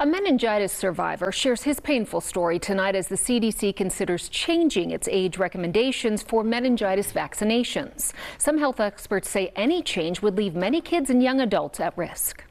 A meningitis survivor shares his painful story tonight as the CDC considers changing its age recommendations for meningitis vaccinations. Some health experts say any change would leave many kids and young adults at risk.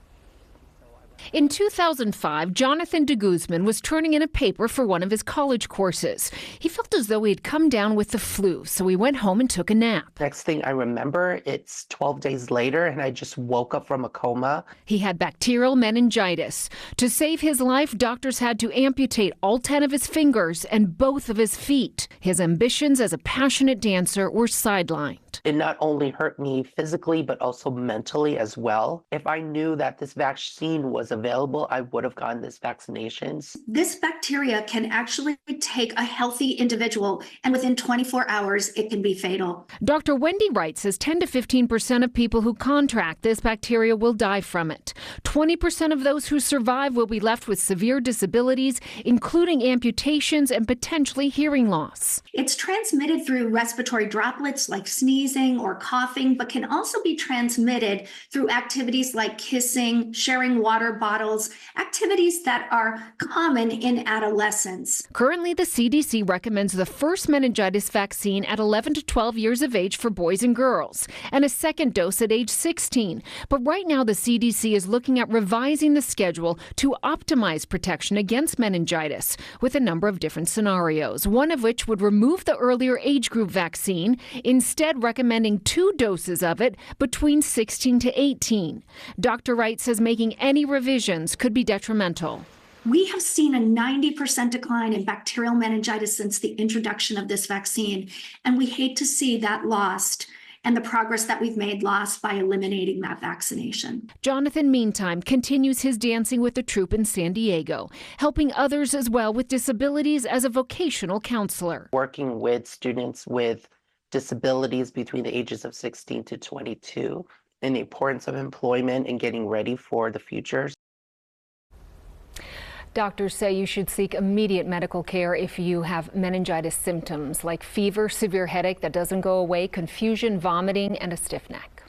In 2005, Jonathan de Guzman was turning in a paper for one of his college courses. He felt as though he had come down with the flu, so he went home and took a nap. Next thing I remember, it's 12 days later, and I just woke up from a coma. He had bacterial meningitis. To save his life, doctors had to amputate all 10 of his fingers and both of his feet. His ambitions as a passionate dancer were sidelined. It not only hurt me physically, but also mentally as well. If I knew that this vaccine was available, I would have gotten this vaccination. This bacteria can actually take a healthy individual, and within 24 hours, it can be fatal. Dr. Wendy Wright says 10 to 15% of people who contract this bacteria will die from it. 20% of those who survive will be left with severe disabilities, including amputations and potentially hearing loss. It's transmitted through respiratory droplets like sneezing or coughing, but can also be transmitted through activities like kissing, sharing water bottles, activities that are common in adolescence. Currently, the CDC recommends the first meningitis vaccine at 11 to 12 years of age for boys and girls, and a second dose at age 16. But right now, the CDC is looking at revising the schedule to optimize protection against meningitis with a number of different scenarios, one of which would remove the earlier age group vaccine, instead recommending 2 doses of it between 16 to 18. Dr. Wright says making any revisions could be detrimental. We have seen a 90% decline in bacterial meningitis since the introduction of this vaccine, and we hate to see that lost and the progress that we've made lost by eliminating that vaccination. Jonathan, meantime, continues his dancing with the troupe in San Diego, helping others as well with disabilities as a vocational counselor. Working with students with disabilities between the ages of 16 to 22 and the importance of employment and getting ready for the future. Doctors say you should seek immediate medical care if you have meningitis symptoms like fever, severe headache that doesn't go away, confusion, vomiting, and a stiff neck.